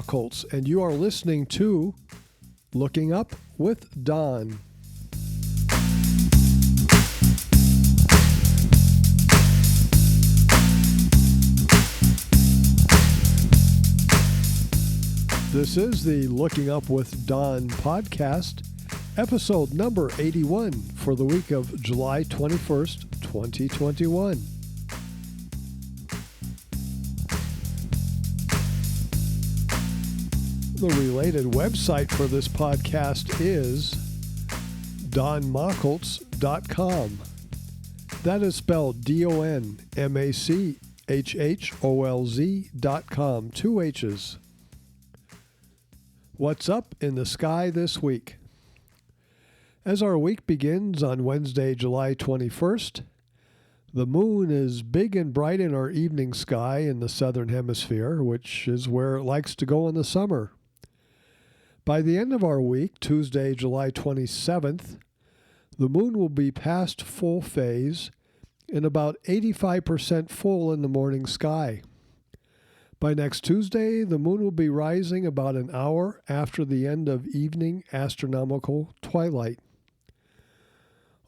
Mockholtz, and you are listening to Looking Up with Don. This is the Looking Up with Don podcast, episode number 81 for the week of July 21st, 2021. The related website for this podcast is donmachholtz.com. That is spelled DONMACHHOLZ.com, 2 H's. What's up in the sky this week? As our week begins on Wednesday, July 21st, the moon is big and bright in our evening sky in the southern hemisphere, which is where it likes to go in the summer. By the end of our week, Tuesday, July 27th, the moon will be past full phase and about 85% full in the morning sky. By next Tuesday, the moon will be rising about an hour after the end of evening astronomical twilight.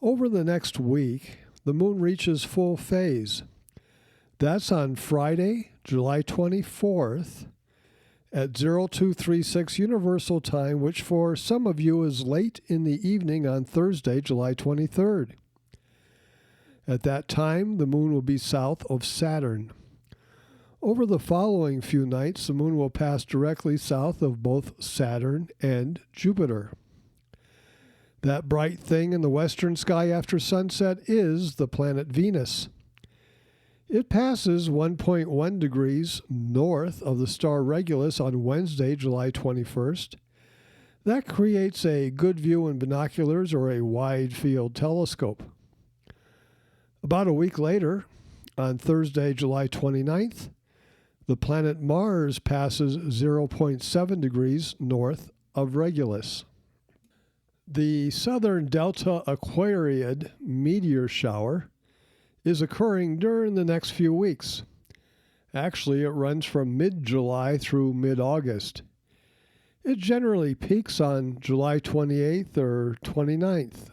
Over the next week, the moon reaches full phase. That's on Friday, July 24th, at 0236 Universal Time, which for some of you is late in the evening on Thursday, July 23rd. At that time, the moon will be south of Saturn. Over the following few nights, the moon will pass directly south of both Saturn and Jupiter. That bright thing in the western sky after sunset is the planet Venus. It passes 1.1 degrees north of the star Regulus on Wednesday, July 21st. That creates a good view in binoculars or a wide-field telescope. About a week later, on Thursday, July 29th, the planet Mars passes 0.7 degrees north of Regulus. The southern Delta Aquariid meteor shower is occurring during the next few weeks. Actually, it runs from mid-July through mid-August. It generally peaks on July 28th or 29th.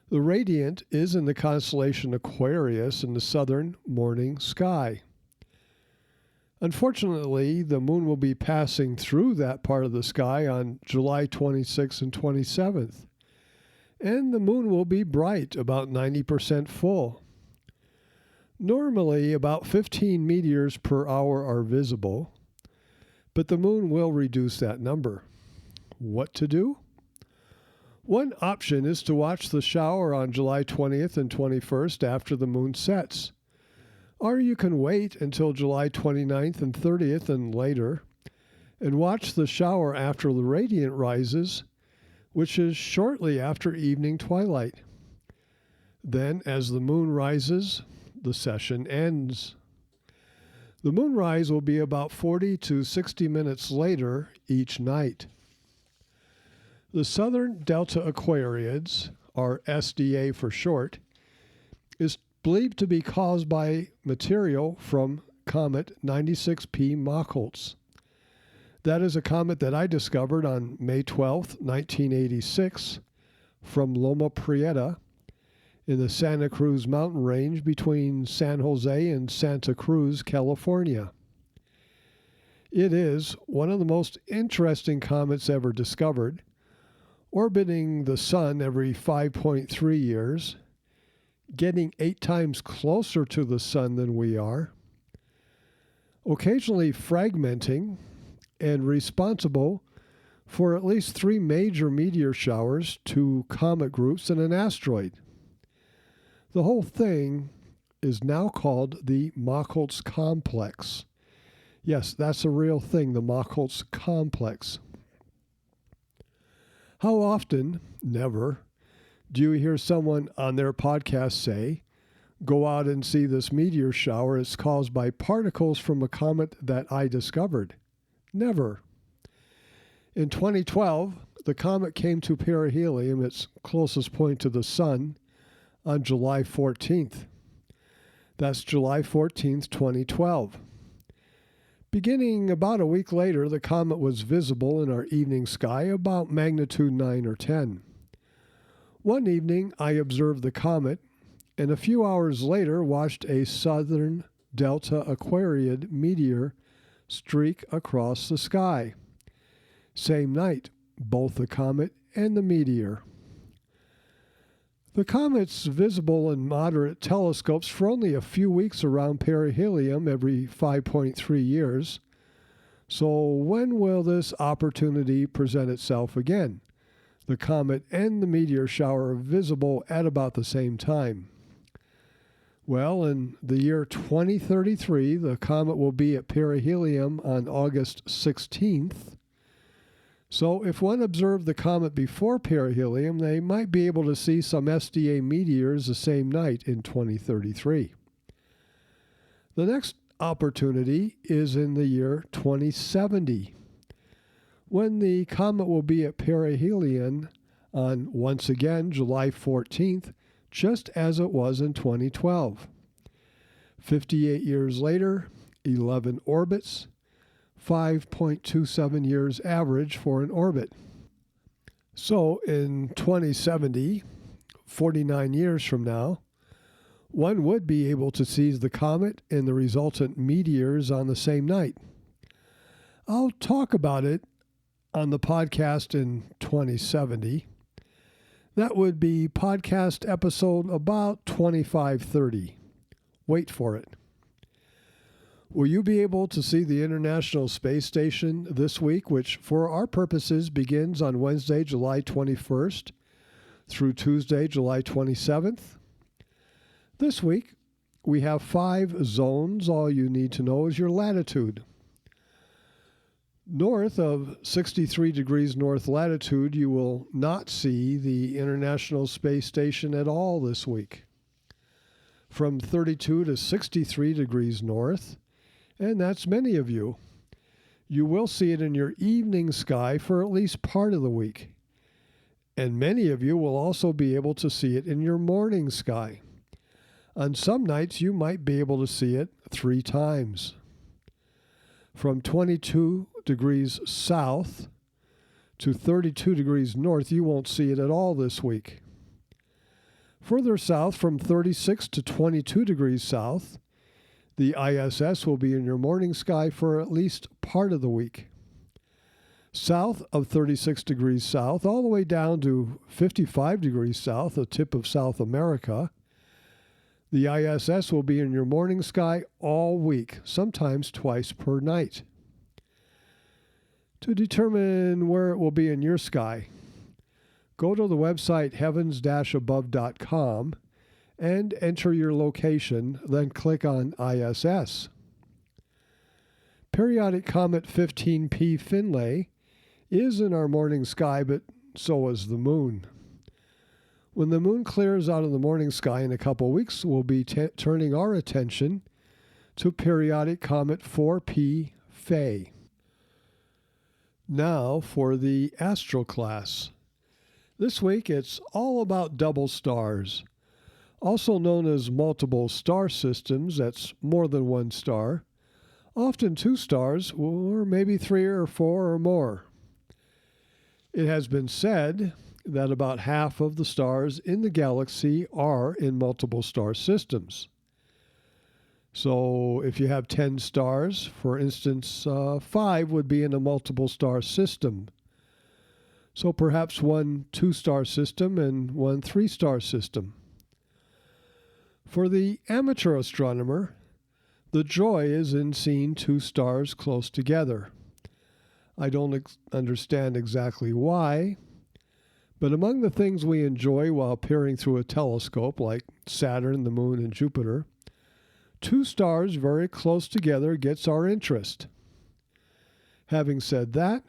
The radiant is in the constellation Aquarius in the southern morning sky. Unfortunately, the moon will be passing through that part of the sky on July 26th and 27th. And the moon will be bright, about 90% full. Normally, about 15 meteors per hour are visible, but the moon will reduce that number. What to do? One option is to watch the shower on July 20th and 21st after the moon sets. Or you can wait until July 29th and 30th and later, and watch the shower after the radiant rises, which is shortly after evening twilight. Then, as the moon rises, the session ends. The moonrise will be about 40 to 60 minutes later each night. The southern Delta Aquariids, or SDA for short, is believed to be caused by material from comet 96P Mockholtz. That is a comet that I discovered on May 12, 1986, from Loma Prieta in the Santa Cruz mountain range between San Jose and Santa Cruz, California. It is one of the most interesting comets ever discovered, orbiting the sun every 5.3 years, getting 8 times closer to the sun than we are, occasionally fragmenting, and responsible for at least 3 major meteor showers, 2 comet groups, and an asteroid. The whole thing is now called the Mockholtz Complex. Yes, that's a real thing, the Mockholtz Complex. How often, never, do you hear someone on their podcast say, go out and see this meteor shower is caused by particles from a comet that I discovered? Never. In 2012, the comet came to perihelion, its closest point to the sun, on July 14th. That's July 14th, 2012. Beginning about a week later, the comet was visible in our evening sky about magnitude 9 or 10. One evening, I observed the comet, and a few hours later watched a southern Delta Aquariid meteor streak across the sky. Same night, both the comet and the meteor. The comet's visible in moderate telescopes for only a few weeks around perihelion every 5.3 years. So when will this opportunity present itself again? The comet and the meteor shower are visible at about the same time. Well, in the year 2033, the comet will be at perihelion on August 16th. So if one observed the comet before perihelion, they might be able to see some SDA meteors the same night in 2033. The next opportunity is in the year 2070, when the comet will be at perihelion on, once again, July 14th, just as it was in 2012. 58 years later, 11 orbits, 5.27 years average for an orbit. So in 2070, 49 years from now, one would be able to see the comet and the resultant meteors on the same night. I'll talk about it on the podcast in 2070. That would be podcast episode about 2530. Wait for it. Will you be able to see the International Space Station this week, which for our purposes begins on Wednesday, July 21st through Tuesday, July 27th? This week, we have 5 zones. All you need to know is your latitude. North of 63 degrees north latitude, you will not see the International Space Station at all this week. From 32 to 63 degrees north, and that's many of you, you will see it in your evening sky for at least part of the week. And many of you will also be able to see it in your morning sky. On some nights, you might be able to see it 3 times. From 22 degrees south to 32 degrees north, you won't see it at all this week. Further south, from 36 to 22 degrees south, the ISS will be in your morning sky for at least part of the week. South of 36 degrees south, all the way down to 55 degrees south, the tip of South America, the ISS will be in your morning sky all week, sometimes twice per night. To determine where it will be in your sky, go to the website heavens-above.com and enter your location, then click on ISS. Periodic Comet 15P Finlay is in our morning sky, but so is the moon. When the moon clears out of the morning sky in a couple weeks, we'll be turning our attention to Periodic Comet 4P Phae. Now for the astral class. This week it's all about double stars, also known as multiple star systems. That's more than one star, often 2 stars, or maybe 3 or 4 or more. It has been said that about half of the stars in the galaxy are in multiple star systems. So if you have 10 stars, for instance, 5 would be in a multiple star system. So perhaps 1 2-star system and 1 3-star system. For the amateur astronomer, the joy is in seeing 2 stars close together. I don't understand exactly why, but among the things we enjoy while peering through a telescope, like Saturn, the Moon, and Jupiter, 2 stars very close together gets our interest. Having said that,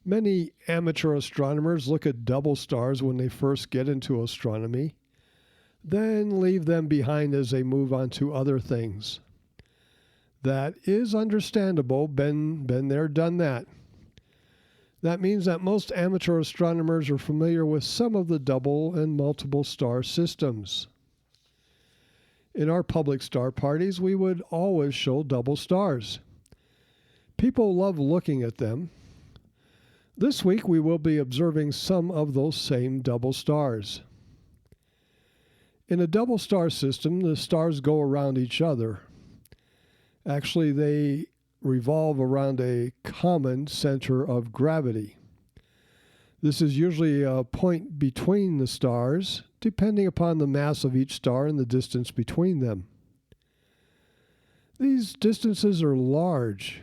many amateur astronomers look at double stars when they first get into astronomy, then leave them behind as they move on to other things. That is understandable. Been there, done that. That means that most amateur astronomers are familiar with some of the double and multiple star systems. In our public star parties, we would always show double stars. People love looking at them. This week we will be observing some of those same double stars. In a double star system, the stars go around each other. Actually, they revolve around a common center of gravity. This is usually a point between the stars, depending upon the mass of each star and the distance between them. These distances are large.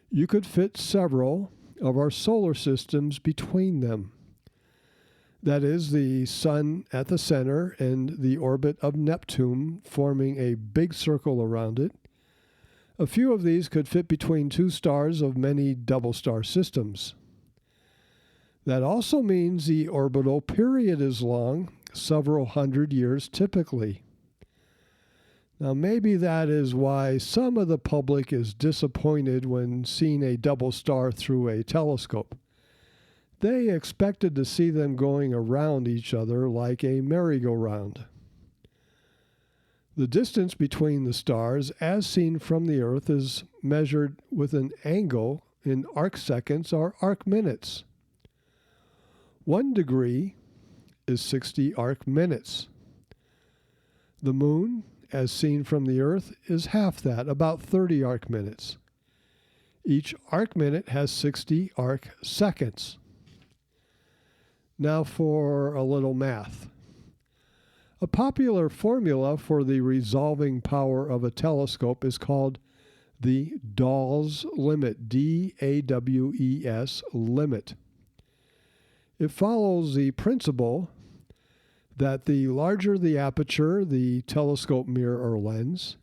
You could fit several of our solar systems between them. That is, the Sun at the center and the orbit of Neptune forming a big circle around it. A few of these could fit between two stars of many double star systems. That also means the orbital period is long, several hundred years typically. Now maybe that is why some of the public is disappointed when seeing a double star through a telescope. They expected to see them going around each other like a merry-go-round. The distance between the stars, as seen from the Earth, is measured with an angle in arcseconds or arc minutes. 1 degree is 60 arc minutes. The Moon, as seen from the Earth, is half that, about 30 arc minutes. Each arc minute has 60 arc seconds. Now for a little math. A popular formula for the resolving power of a telescope is called the Dawes limit, D-A-W-E-S limit. It follows the principle that the larger the aperture, the telescope mirror or lens,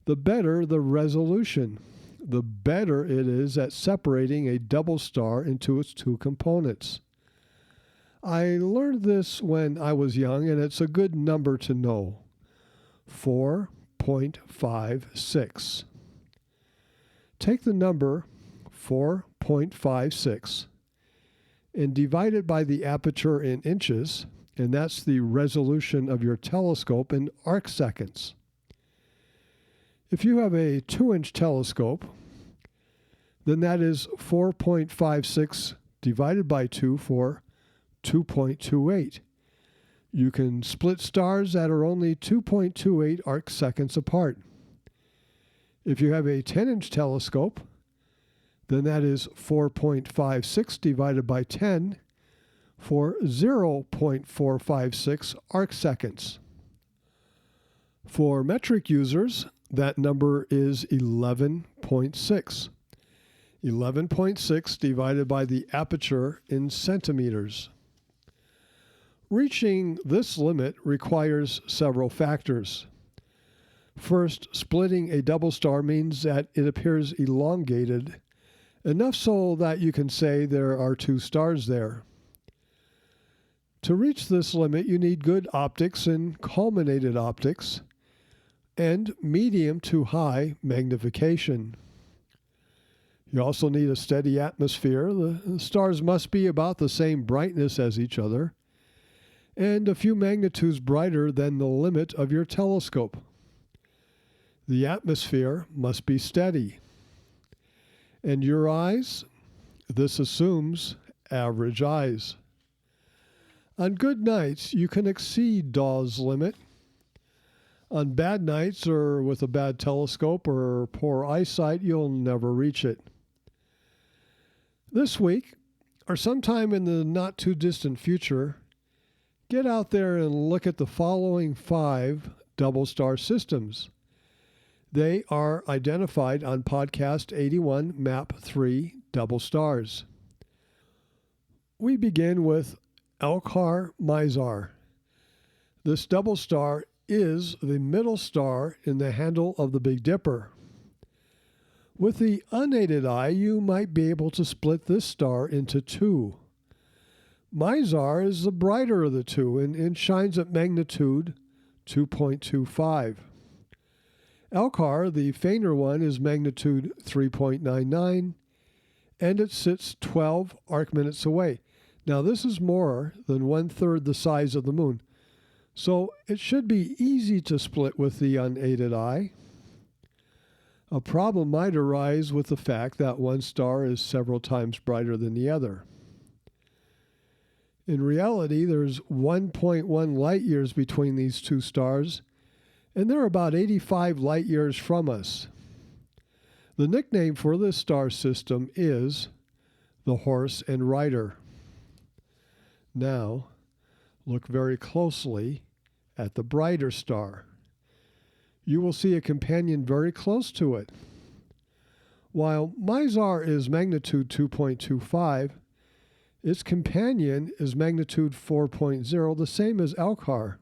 the better the resolution, the better it is at separating a double star into its two components. I learned this when I was young, and it's a good number to know. 4.56. Take the number 4.56 and divide it by the aperture in inches, and that's the resolution of your telescope in arc seconds. If you have a 2-inch telescope, then that is 4.56 divided by 2 for 2.28. You can split stars that are only 2.28 arc seconds apart. If you have a 10-inch telescope, then that is 4.56 divided by 10 for 0.456 arc seconds. For metric users, that number is 11.6. 11.6 divided by the aperture in centimeters. Reaching this limit requires several factors. First, splitting a double star means that it appears elongated, enough so that you can say there are two stars there. To reach this limit, you need good optics and culminated optics, and medium to high magnification. You also need a steady atmosphere. The stars must be about the same brightness as each other, and a few magnitudes brighter than the limit of your telescope. The atmosphere must be steady. And your eyes? This assumes average eyes. On good nights, you can exceed Dawes' limit. On bad nights or with a bad telescope or poor eyesight, you'll never reach it. This week, or sometime in the not-too-distant future, get out there and look at the following 5 double star systems. They are identified on podcast 81, map 3, double stars. We begin with Alcar-Mizar. This double star is the middle star in the handle of the Big Dipper. With the unaided eye, you might be able to split this star into 2. Mizar is the brighter of the two and shines at magnitude 2.25. Alcar, the fainter one, is magnitude 3.99, and it sits 12 arc minutes away. Now this is more than 1/3 the size of the Moon, so it should be easy to split with the unaided eye. A problem might arise with the fact that one star is several times brighter than the other. In reality, there's 1.1 light years between these two stars, and they're about 85 light years from us. The nickname for this star system is the Horse and Rider. Now, look very closely at the brighter star. You will see a companion very close to it. While Mizar is magnitude 2.25, its companion is magnitude 4.0, the same as Alcar.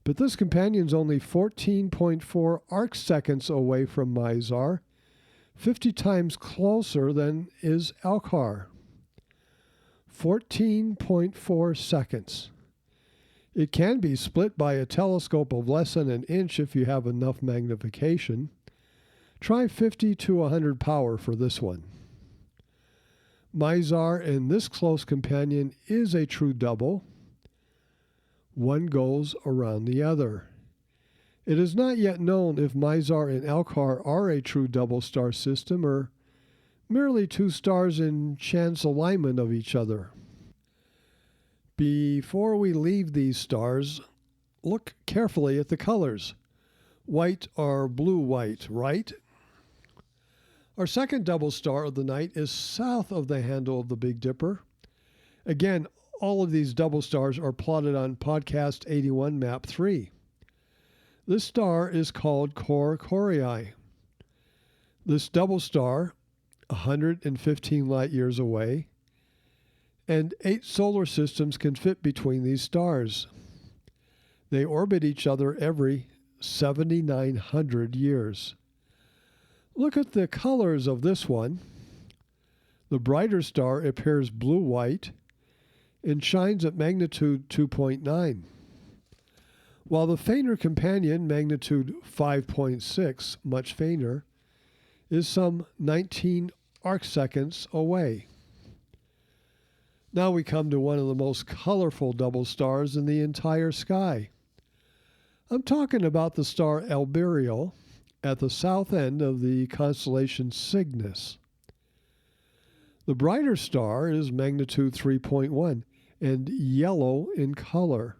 But this companion's only 14.4 arcseconds away from Mizar, 50 times closer than is Alcar. 14.4 seconds. It can be split by a telescope of less than an inch if you have enough magnification. Try 50 to 100 power for this one. Mizar and this close companion is a true double. One goes around the other. It is not yet known if Mizar and Alcar are a true double star system or merely two stars in chance alignment of each other. Before we leave these stars, look carefully at the colors. White or blue-white, right? Our second double star of the night is south of the handle of the Big Dipper. Again, all of these double stars are plotted on Podcast 81 Map 3. This star is called Cor Corii. This double star, 115 light years away, and 8 solar systems can fit between these stars. They orbit each other every 7,900 years. Look at the colors of this one. The brighter star appears blue-white and shines at magnitude 2.9, while the fainter companion, magnitude 5.6, much fainter, is some 19 arcseconds away. Now we come to one of the most colorful double stars in the entire sky. I'm talking about the star Albireo at the south end of the constellation Cygnus. The brighter star is magnitude 3.1 and yellow in color.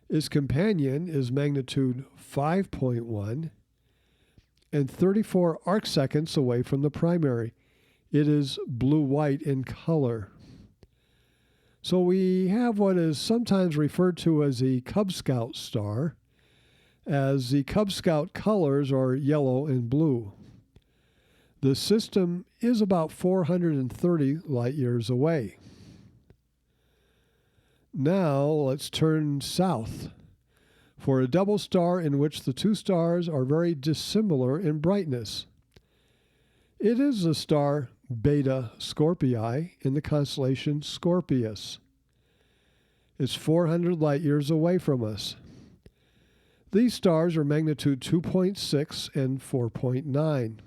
Its companion is magnitude 5.1 and 34 arcseconds away from the primary. It is blue-white in color. So we have what is sometimes referred to as a Cub Scout star, as the Cub Scout colors are yellow and blue. The system is about 430 light years away. Now let's turn south for a double star in which the two stars are very dissimilar in brightness. It is the star Beta Scorpii in the constellation Scorpius. It's 400 light years away from us. These stars are magnitude 2.6 and 4.9.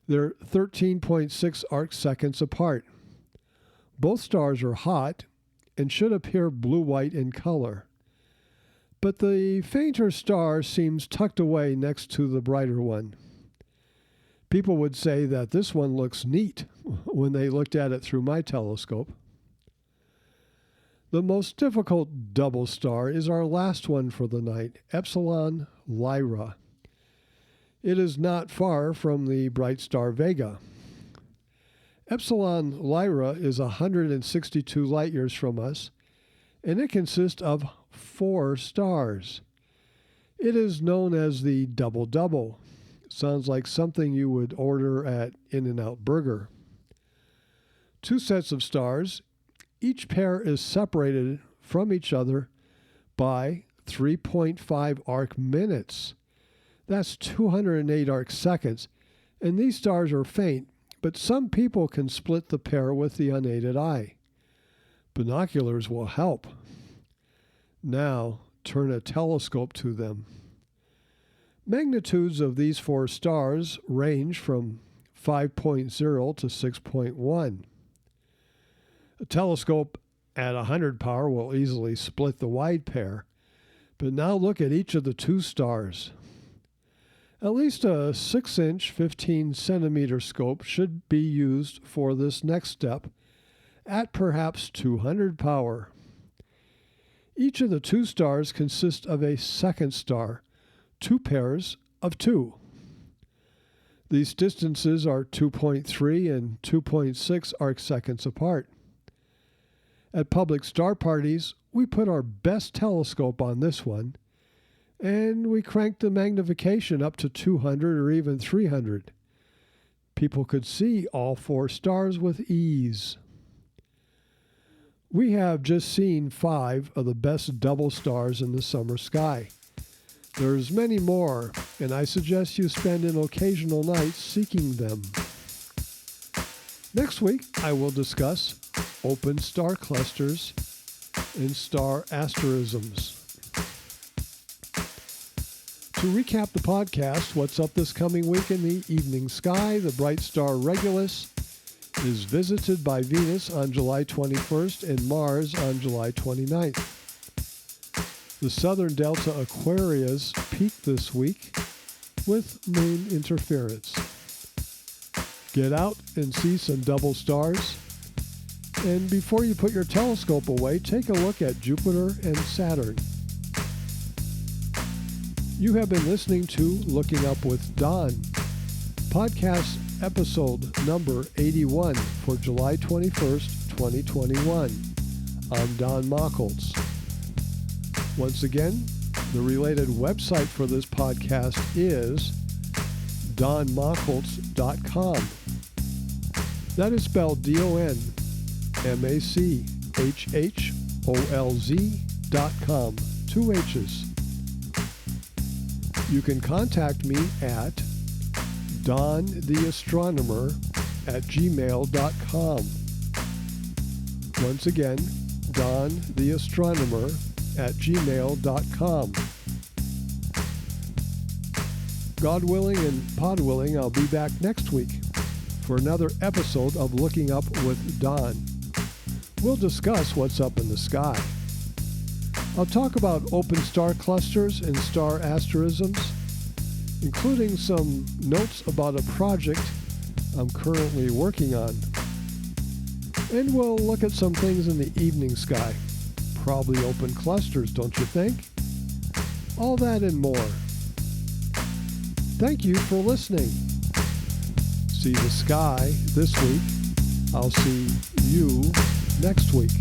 They're 13.6 arcseconds apart. Both stars are hot and should appear blue-white in color. But the fainter star seems tucked away next to the brighter one. People would say that this one looks neat when they looked at it through my telescope. The most difficult double star is our last one for the night, Epsilon Lyrae. It is not far from the bright star Vega. Epsilon Lyrae is 162 light years from us, and it consists of 4 stars. It is known as the double-double. Sounds like something you would order at In-N-Out Burger. 2 sets of stars. Each pair is separated from each other by 3.5 arc minutes. That's 208 arc seconds. And these stars are faint, but some people can split the pair with the unaided eye. Binoculars will help. Now turn a telescope to them. Magnitudes of these 4 stars range from 5.0 to 6.1. A telescope at 100 power will easily split the wide pair, but now look at each of the 2 stars. At least a 6-inch, 15-centimeter scope should be used for this next step at perhaps 200 power. Each of the two stars consists of a second star, two pairs of two. These distances are 2.3 and 2.6 arcseconds apart. At public star parties, we put our best telescope on this one, and we cranked the magnification up to 200 or even 300. People could see all four stars with ease. We have just seen 5 of the best double stars in the summer sky. There's many more, and I suggest you spend an occasional night seeking them. Next week, I will discuss open star clusters and star asterisms. To recap the podcast, what's up this coming week in the evening sky? The bright star Regulus is visited by Venus on July 21st and Mars on July 29th. The southern delta Aquarius peak this week with moon interference. Get out and see some double stars. And before you put your telescope away, take a look at Jupiter and Saturn. You have been listening to Looking Up with Don, podcast episode number 81 for July 21st, 2021. I'm Don Mockholtz. Once again, the related website for this podcast is donmockholtz.com. That is spelled DonMackholz.com. 2 H's. You can contact me at dontheastronomer@gmail.com. Once again, dontheastronomer@gmail.com. God willing and pod willing, I'll be back next week for another episode of Looking Up with Don. We'll discuss what's up in the sky. I'll talk about open star clusters and star asterisms, including some notes about a project I'm currently working on. And we'll look at some things in the evening sky. Probably open clusters, don't you think? All that and more. Thank you for listening. See the sky this week. I'll see you next week.